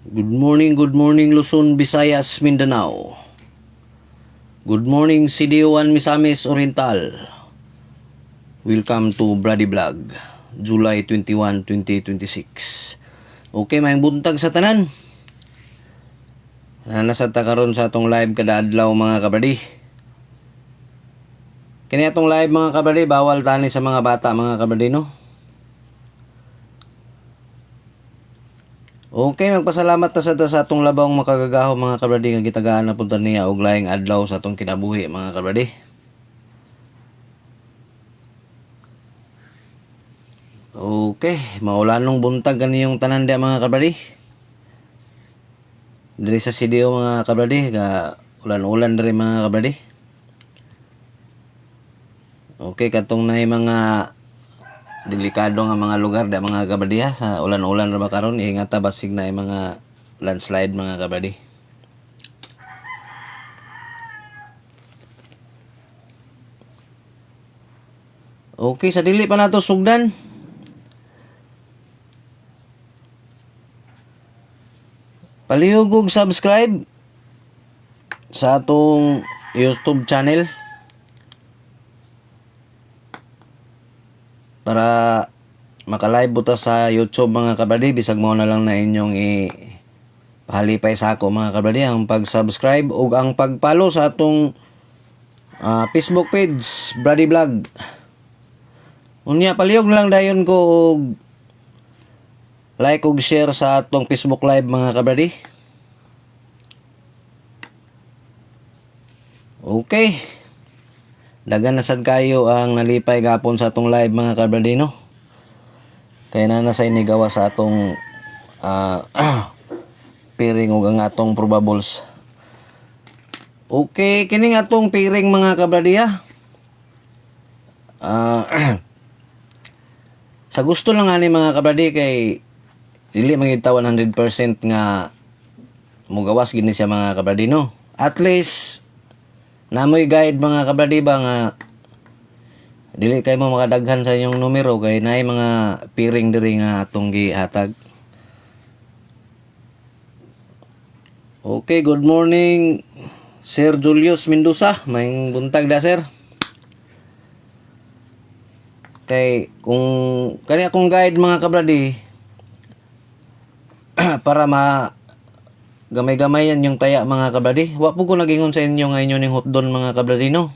Good morning Luzon, Visayas, Mindanao. Good morning CDO1 Misamis Oriental. Welcome to Brady Vlog, July 21, 2026. Okay, may buntag sa tanan. Nasa ta karon sa atong live kada adlaw mga kabady. Kini atong live mga kabady, bawal tani sa mga bata mga kabady no. Okay, magpasalamat ta sa atong labang makagagaho mga kabady nga gitagaan na punta niya og laing adlaw sa atong kinabuhi mga kabady. Okay, maulanong buntag kaniyong tanan dia mga kabady. Diri sa CDO mga kabady, ulan-ulan diri mga kabady. Okay, katong nay mga delikado nga mga lugar da mga kabady ha, sa ulan-ulan ra ba karon, ingata basig na mga landslide mga kabady. Okay, sa dili pa nato sugdan. Palihog og subscribe sa atong YouTube channel para maka-live buta sa YouTube mga kabady. Bisag mo na lang na inyong pahalipay sa ako mga kabady ang pag-subscribe ug ang pag-follow sa atong Facebook page Brady Vlog. Unya palihog na lang dayon ko og like ug share sa atong Facebook live mga kabady. Okay. Dagan na sad kayo ang nalipay gapon sa atong live mga kabady no. Kaya na sa inigawa sa atong piring ug ang atong probables. Okay, kining atong piring mga kabady ha. Sa gusto lang ani mga kabady kay dili mangita 100% nga mugawas gini siya mga kabady no. At least namoy guide mga kabady ba nga dili kay mo makadaghan sa inyong numero kay naay mga piring diri nga atong gihatag. Okay, good morning Sir Julius Mendoza. May buntag da sir. Kay kung kani akong guide mga kabady para gamay-gamayan yung taya mga kabady. Wa po ko nagingon sa inyo nga inyo ning hotdon mga kabady no.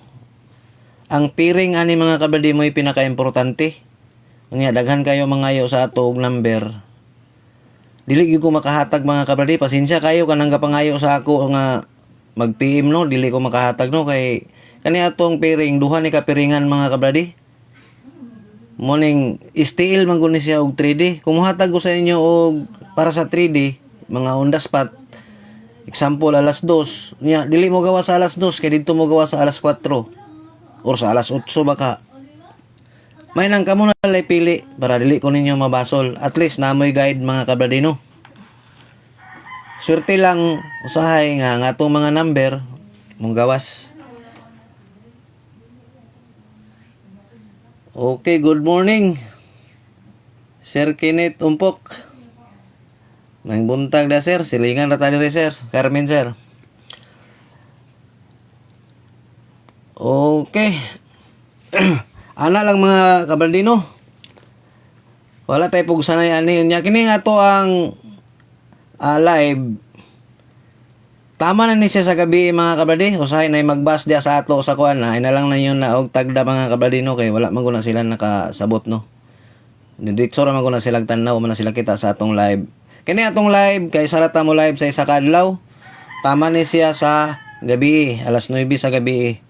Ang piring ani mga kabady mo'y pinaka-importante. Unya daghan kayo mangayo sa ato og number. Dili gyud ko makahatag mga kabady. Pasensya kayo kanang gapangayo sa ako nga mag-PM no, dili ko makahatag no kay kani atong piring duha ni kapiringan mga kabady. Morning steel man guni siya og 3D. Kung mohatag ko sa inyo og para sa 3D, mga on the spot. Example alas 2. Nya dili mo gawa sa alas 2 kay didto mo gawa sa alas 4 or sa alas 8 baka. May nang kamo na lay pili para dili ko ninyo mabasol. At least namoy guide mga kabady no. Swerte lang usahay nga atong mga number mong gawas. Okay, good morning Sir Kenneth Umpok. May buntag da sir, silingan na tayo sir, Carmen sir. Okay. Ana lang mga kabaldino. Wala tayo pug sanay ani nya kini nga to ang live. Tama na ni siya sa gabi mga kabady. Usahay na magbas dia sa ato sa kuan na. Ay na lang na yun na og tagda mga kabaldino kay wala man guna sila nakasabot no. Dito ra man guna sila tanaw man na sila kita sa atong live. Kini atong live kay sarata mo live sa isa ka adlaw. Tama ni siya sa gabi, alas 9 sa gabi.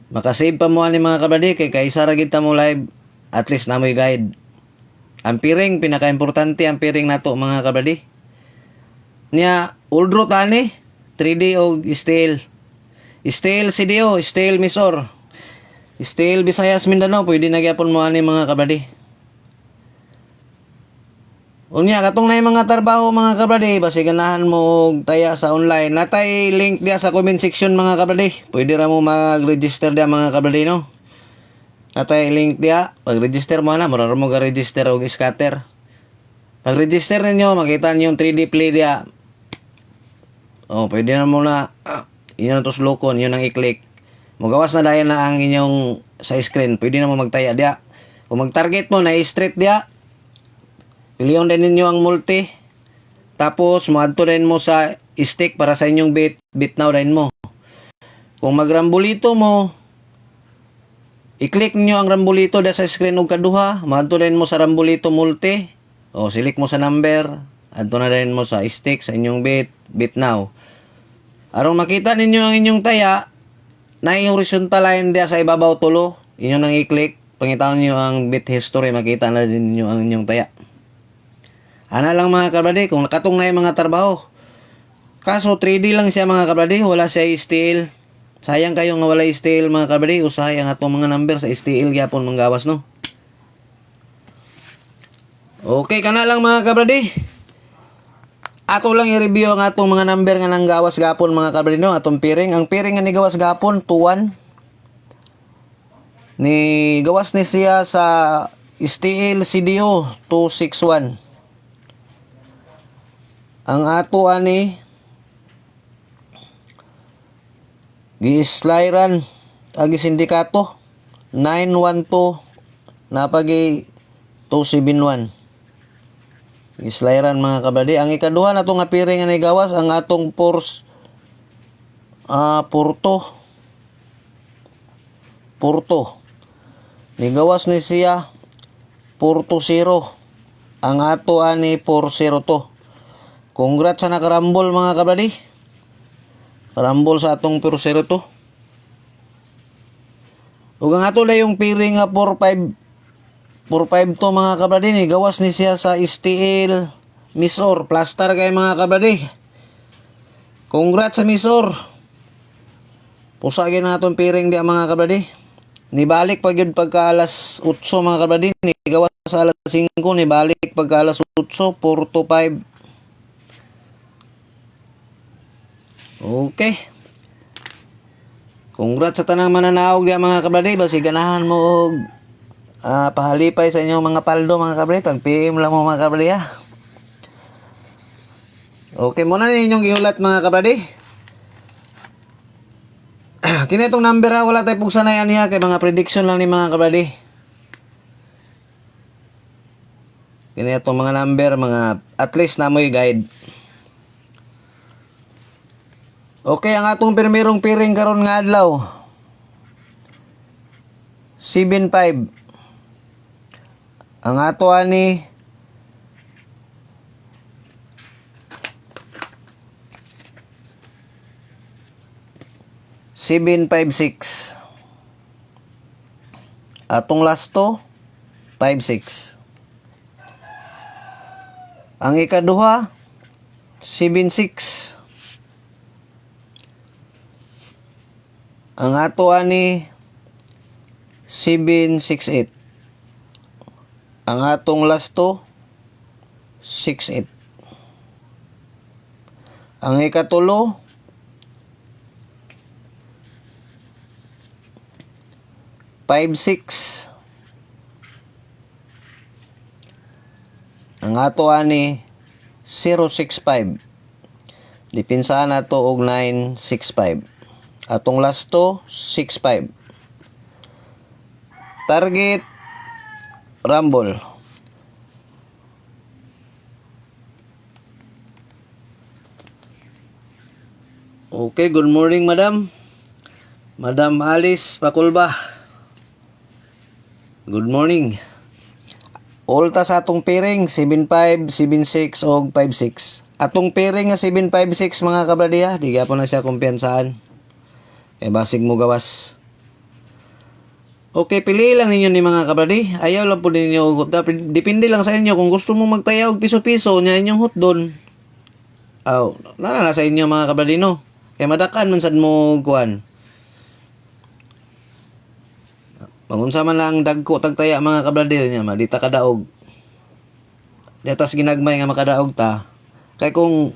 Makasave pa mo ani mga kabady kay isa ra gid ta mo live. At least namoy guide. Ang piring pinaka-importante ang piring nato mga kabady. Nya uldro tani 3D og steel. Steel CDO, steel Misor. Steel Visayas Mindanao pwede na gyapon mo ani mga kabady. Unya katong nay mga trabaho mga kabady basi ganahan mo og taya sa online. Natay link dia sa comment section mga kabady. Pwede ra mo mag-register dia mga kabady no. Natay link dia, pag-register mo na, mara mo ga-register og scatter. Pag register ninyo, makita niyo yung 3D play dia. Pwede na muna inyo na to sulokon, inyo nang i-click. Magawas na dahil na ang inyong sa screen. Pwede na mo magtaya dia. Kung mag-target mo na straight dia, piliyon din ninyo ang multi. Tapos mo-add din mo sa stick para sa inyong bit now din mo. Kung magrambolito mo, i-click niyo ang rambolito da sa screen og kaduha, mo-add din mo sa rambolito multi. Select mo sa number, add na din mo sa stick sa inyong bit now. Aron makita ninyo ang inyong taya, na horizontal line dia sa ibabaw tulo, inyo nang i-click, pangitaon niyo ang bit history, makita na din niyo ang inyong taya. Ana lang mga kabrade, kung nakatong na yung mga trabaho. Kaso 3D lang siya mga kabrade, wala siya STL. Sayang kayo nga wala STL mga kabrade, usahay ang atong mga number sa STL gyapon manggawas no. Okay kana lang mga kabrade. Ato lang i-review ang atong mga number nga nanggawas gapon mga kabrade no, atong pairing. Ang pairing nga ni gawas gapon 2-1. Ni gawas ni siya sa STL CDO 261. Ang ato ani gi-slyran agi sindikato 912 napagi 271. Gi-slyran mga kabrade. Ang ikaduha na itong apiring nga gawas ang atong Porto. Ni gawas ni siya Porto 0. Ang ato ani 402. Congrats sa nakarambol mga kabrade. Karambol sa atong Porto 02. Ug ang ato na yung pairing nga 452 mga kabrade ni gawas ni siya sa STL Misor. Plaster kay mga kabrade. Congrats sa Misor. Pusagin na atong pairing di mga kabrade. Nibalik pag yun pagka alas 8 mga kabrade. Ni gawas sa alas 5. Nibalik pagka alas 8. 425. Okay. Congrats sa tanang mananaog diya mga kabrade. Basi ganahan mo og pahalipay sa inyong mga paldo mga kabrade. Pag PM lang mo mga kabrade ha. Okay, muna ninyong gihulat mga kabrade. Kini itong number ha, wala tayo pugsanayan niya kay mga prediction lang ni mga kabrade. Kini itong mga number, mga at least na mo'y guide. Okay, ang atong primerong pairing karon nga adlaw 7-5. Ang ato ani 7-5-6. Atong lasto 5-6. Ang ikaduha 7-6. Ang ato ani 7-6-8. Ang atong lasto 6-8. Ang ikatulo 5-6. Ang ato ani 0-6-5. Dipinsahan nato og 9-6-5. Atong lasto 6-5. Target rumble. Okay, good morning madam. Madam Alice Pakulba. Good morning. Ulta sa atong pairing 7-5, 7-6 og 5-6. Atong pairing nga 7-5-6 mga kabradiya, di gyapon na siya kumpiyansaan. Kaya basig mo gawas. Okay, pili lang ninyo ni mga kabradi. Ayaw lang po ninyo. Depende lang sa inyo. Kung gusto mo magtaya og piso-piso, nya inyong hotdon. Nana sa inyo mga kabradi no. Kaya madakan man sad mo kuan. Mangunsa man lang dagko tagtaya mga kabradi nya, madita kadaog. Diatas ginagmay nga makadaog ta. Kay kung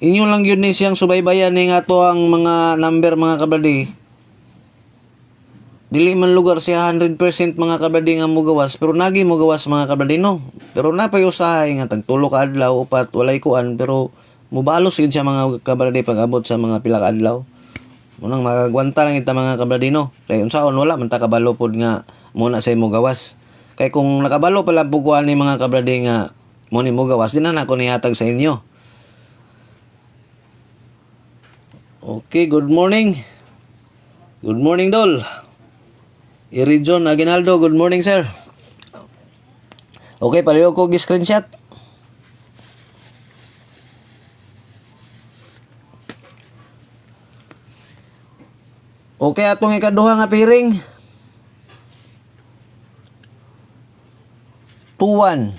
inyo lang yun ni siyang subaybayan ni nga to ang mga number mga kabradi. dili man lugar siya 100% mga kabradi nga mugawas, pero nagi mugawas mga kabradi no. Pero napay usahay nga tagtulo ka adlaw upat walay kuan, pero mubalos gid siya mga kabradi pag abot sa mga pila ka adlaw. Munang magagwanta lang ita mga kabradi no. Kay unsaon wala man ta kabalo pod nga muna sa mugawas. Kay kung nakabalo pala po kuan ni mga kabradi nga mo ni mugawas, di na nako nihatag sa inyo. Okay, good morning. Good morning, Dol. Irijon Aguinaldo, good morning, sir. Okay, paliw ko gi-screenshot. Okay, atong ikaduha nga piring. 2-1.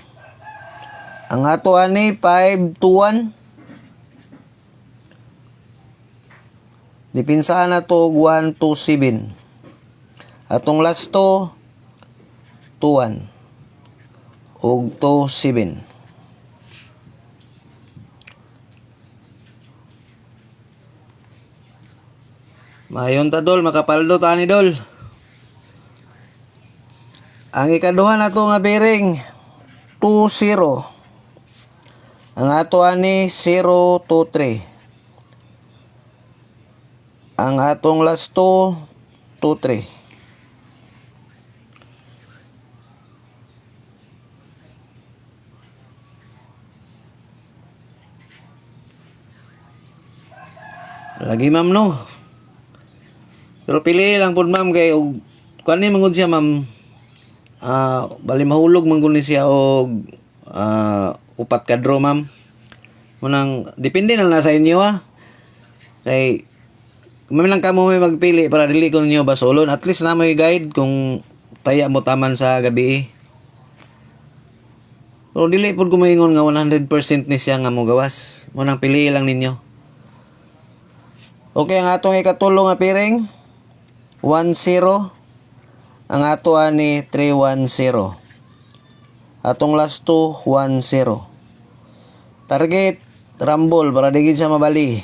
Ang ato ani 5-2-1. Dipinsaan na to 1-2-7. Atong last to 2-1 og 2-7. Mayon ta Dol, makapaldo ta ni Dol. Ang ikaduha na to nga bearing 2-0. Ang ato ani 0-2-3. Ang atong last to 2-3. Lagi ma'am no. Pero pili lang pud ma'am kay og kani mangud siya ma'am. Bali mahulog man gud ni siya og upat ka draw ma'am. Munang depende na lang sa inyo ha. Kay kung lang kamo may magpili para dili ko ninyo basolon, at least na may guide kung taya mo taman sa gabi. Pero dili pud ko maingon nga 100% ni siya nga mo gawas. Munang pili lang ninyo. Okay, ang atong ikatulo nga piring 1-0. Ang ato ani 3-1-0. Atong last to 1-0. Target rumble para digid siya mabali.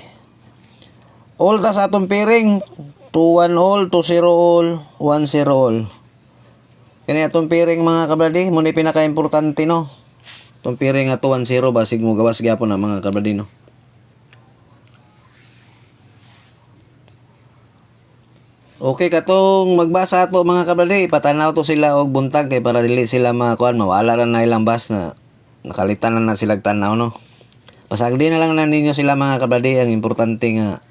All ta sa atong piring 2-1 all, 2-0 all, 1-0 all. Kani atong piring mga kabradi mo ni pinaka-importante no. Atong piring nga 2-1-0 basig mo gawas gyapon na mga kabradi no. Okay, katong magbasa ato mga kabradi, patanaw to sila og buntag kay para dili sila makuan mawala ra na ilang bus na nakalitan na sila tanaw no. Pasagdi na lang na ninyo sila mga kabradi, ang importante nga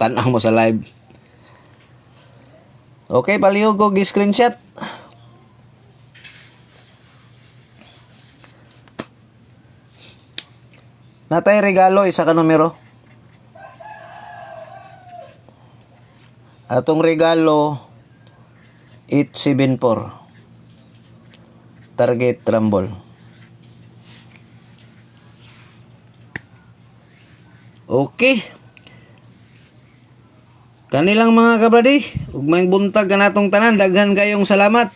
tanaw mo sa live. Okay, palihog og screenshot. Natay regalo isa ka numero. Atong regalo 874. Target rumble. Okay. Kanilang mga kabradi, ug may buntag kanatong tanan, daghan kayong salamat.